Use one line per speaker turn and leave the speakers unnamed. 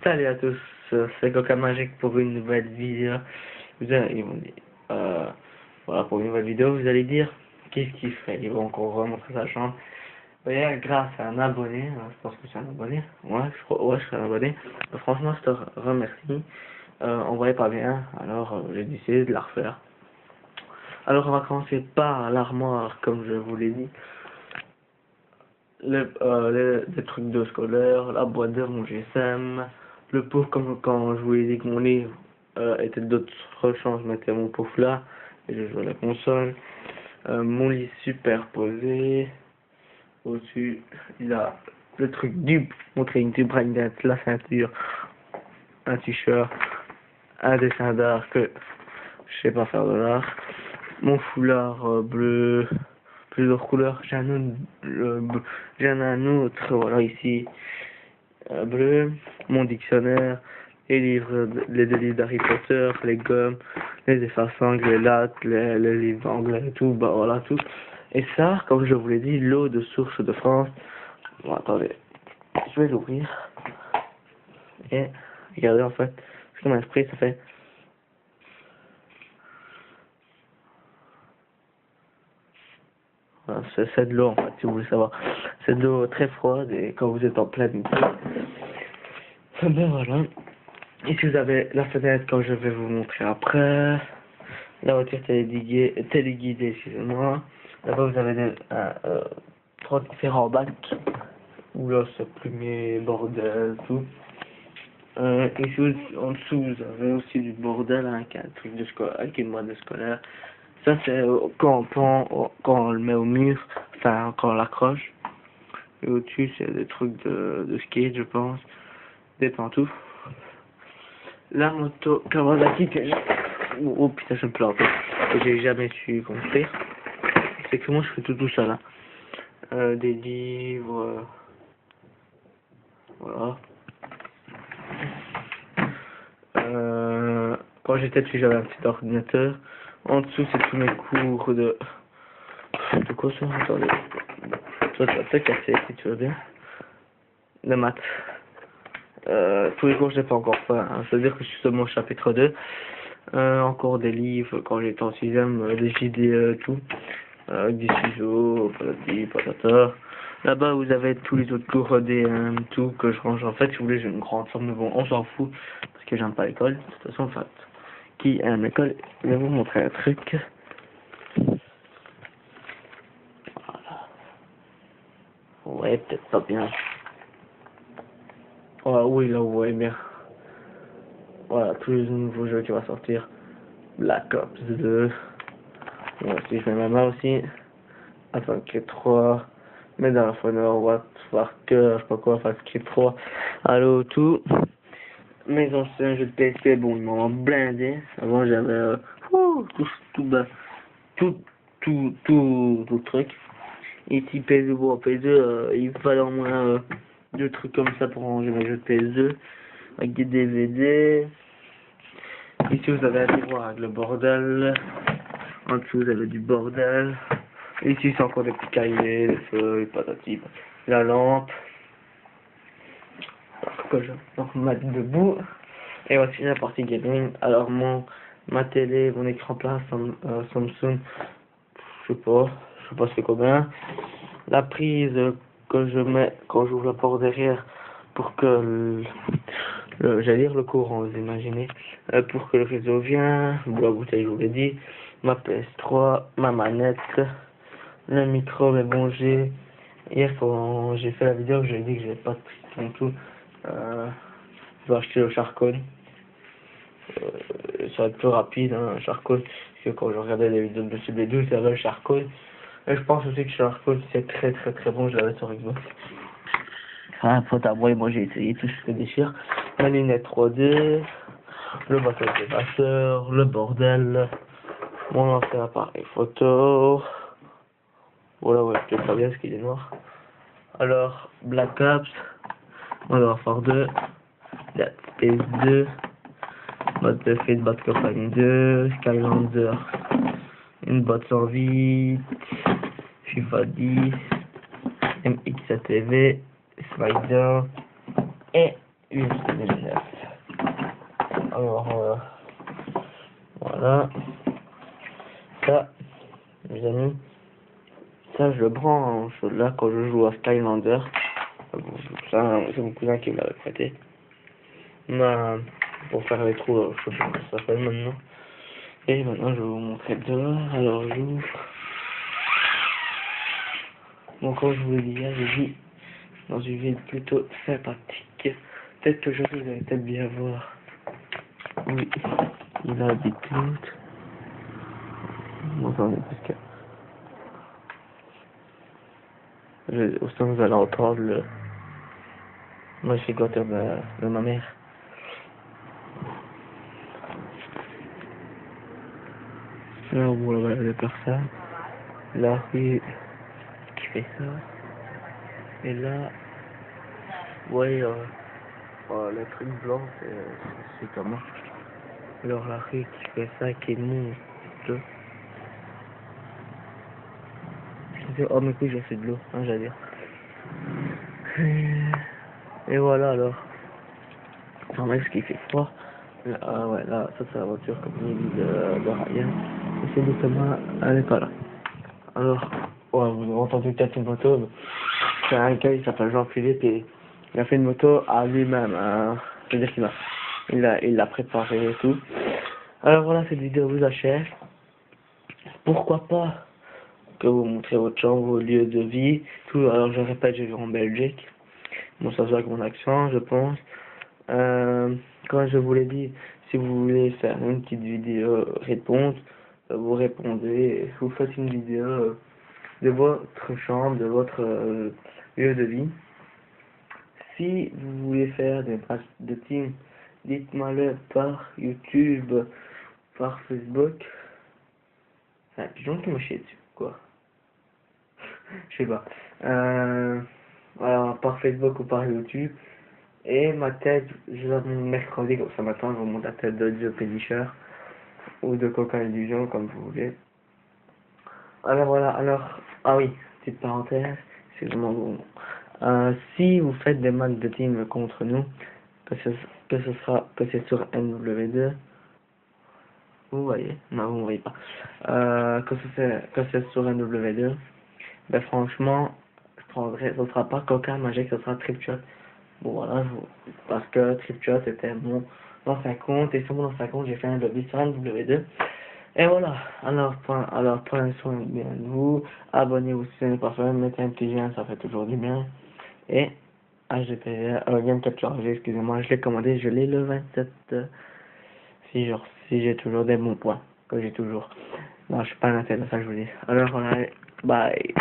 Salut à tous, c'est Coca Magique pour une nouvelle vidéo. Ils vont dire, voilà, pour une nouvelle vidéo, vous allez dire, qu'est-ce qu'il fait? Ils vont encore remontrer sa chambre. Voyez, grâce à un abonné, je pense que c'est un abonné, ouais, je suis un abonné. Franchement, je te remercie. On voyait pas bien, alors j'ai décidé de la refaire. Alors, on va commencer par l'armoire, comme je vous l'ai dit. Les trucs de scolaire, la boîte de mon GSM, le pauvre, comme quand je vous ai dit que mon livre était d'autres champs, je mettais mon pauvre là, et je jouais à la console. Mon lit superposé, au-dessus, il a le truc du breakdance, la ceinture, un t-shirt, un dessin d'art que je sais pas faire de l'art, mon foulard bleu, plusieurs couleurs, j'ai un autre, voilà ici, bleu, mon dictionnaire, les deux livres d'Harry Potter, les gommes, les effaçants, les lattes, les livres anglais, tout, bah voilà tout. Et ça, comme je vous l'ai dit, l'eau de source de France. Bon, attendez, je vais l'ouvrir. Et regardez en fait, c'est comme un spray, ça fait. Voilà, c'est de l'eau en fait, si vous voulez savoir. C'est de l'eau très froide et quand vous êtes en pleine été. Ben voilà. Ici vous avez la fenêtre comme je vais vous montrer après. La voiture téléguidée, excusez-moi. Là-bas vous avez trois différents bacs. Où là c'est plumier, bordel, tout. Ici en dessous vous avez aussi du bordel avec un truc de avec une boîte de scolaire. Ça c'est quand on le met au mur, enfin quand on l'accroche. Et au-dessus c'est des trucs de skate je pense. Des pantoufles. La moto Kawasaki que j'ai... Oh putain, je me plante. Que j'ai jamais su construire. C'est que moi je fais tout ça là. Des livres. Voilà. Quand j'étais petit, j'avais un petit ordinateur. En dessous, c'est tous mes cours de. De quoi ça? Attendez. Toi, tu vas peut-être casser si tu veux bien. De maths. Tous les cours, je n'ai pas encore fait. Hein. C'est-à-dire que je suis seulement au chapitre 2. Encore des livres quand j'étais en 6ème, des JDE, tout. Avec des ciseaux, patati, patata. Là-bas, vous avez tous les autres cours DM, tout, que je range. En fait, si vous voulez, j'ai une grande somme, mais bon, on s'en fout, parce que j'aime pas l'école. De toute façon, en fait, qui aime l'école, je vais vous montrer un truc. Voilà. Ouais, peut-être pas bien. Oh, oui, là, vous voyez bien. Voilà, tous les nouveaux jeux qui vont sortir. Black Ops 2. Bon, si je mets ma main aussi. Enfin, Creed 3. Medal of Honor, Warker, je sais pas quoi, enfin, Creed 3. Allo, tout. Mes anciens jeux de PSP, bon, ils m'ont blindé. Avant, j'avais tout le truc. Ici, PS2, bon, PS2, il fallait au moins deux trucs comme ça pour ranger mes jeux de PS2. Avec des DVD. Ici, vous avez un tiroir avec le bordel. En dessous, vous avez du bordel. Ici, c'est encore des petits cahiers, des feuilles, patati, la lampe. Que je vais remettre debout. Et voici la partie gaming. Alors, ma télé, mon écran plat, Samsung, je sais pas c'est combien. La prise que je mets quand j'ouvre la porte derrière pour que j'allais dire le courant, vous imaginez, pour que le réseau vienne, la bouteille, je vous l'ai dit, ma PS3, ma manette, le micro, mais bon, hier quand j'ai fait la vidéo, j'ai dit que j'avais pas de piston tout, je vais acheter le Charcon, ça va être plus rapide, hein, un Charcon, parce que quand je regardais les vidéos de Monsieur Bédou, il y avait le Charcon, et je pense aussi que Charcon c'est très bon, je l'avais sur Xbox. Ah, faute à moi j'ai essayé tout ce que déchire. Ma lunette 3D, le bateau de passeur, le bordel, mon ancien appareil photo. Voilà, ouais, je sais pas bien ce qu'il est noir. Alors, Black Ops, Modern Warfare 2, Dead Space 2, Battlefield Bad Company 2, Skylander, une boîte sans vie, FIFA 10, MX TV, Spider et une 2009. Alors, voilà. Ça, mes amis, ça je le branche là quand je joue à Skylander. Bon, ça, c'est mon cousin qui me l'avait prêté. Pour faire les trous, je sais pas comment ça s'appelle maintenant. Et maintenant, je vais vous montrer dehors. Alors, j'ouvre. Bon, comme je vous l'ai dit hier, j'ai dit dans une ville plutôt sympathique. Peut-être que je vous allez peut-être bien voir. Oui, il a des cloutes. Bon, attendez, parce que au son, vous allez entendre le notificateur de ma mère. Là, on voit les personnes. La rue qui fait ça. Et là, ouais, le truc blanc, c'est comment? Alors la rue qui fait ça, qui monte. Oh mais oui, j'ai fait de l'eau, hein, j'allais dire. Et voilà alors. Enfin, même ce qui fait froid. Là, ouais, là, ça c'est la voiture comme il dit de Ryan. Et c'est justement, elle est pas là. Alors, ouais, vous avez entendu peut-être une moto. C'est un gars, il s'appelle Jean-Philippe et il a fait une moto à lui-même. C'est-à-dire il l'a préparé et tout. Alors voilà, cette vidéo vous achève. Pourquoi pas que vous montrez votre chambre, vos lieux de vie, tout. Alors je répète, je vis en Belgique. Bon, ça se voit avec mon accent, je pense. Comme je vous l'ai dit, si vous voulez faire une petite vidéo réponse, vous répondez, vous faites une vidéo de votre chambre, de votre lieu de vie. Si vous voulez faire des matchs de team, dites-moi-le par YouTube, par Facebook. C'est un pigeon qui m'a chié dessus, quoi. Je sais pas. Voilà, par Facebook ou par YouTube. Et ma tête, je la montre mercredi, comme ça matin, je vous montre la tête de Joe Pédicher ou de Coca Illusion, comme vous voulez. Alors voilà, alors, ah oui, petite parenthèse, excusez-moi, si vous faites des matchs de team contre nous, que c'est sur NW2, vous voyez, non, vous voyez pas, que c'est sur NW2, ben franchement, je prendrai, ce sera pas Coca Magic, ce sera Tripshot. Bon voilà, parce que Tripshot était mon ancien compte, et sur mon ancien compte, j'ai fait un lobby sur NW2. Et voilà, alors prenez soin bien de vous, abonnez-vous si ce n'est pas fait, mettez un petit j'aime, ça fait toujours du bien. Et HDPR, Game Capture, excusez-moi, je l'ai commandé, je l'ai le 27, si j'ai toujours des bons points, que j'ai toujours. Non, je suis pas un intérêt, ça je vous dis. Alors voilà, bye.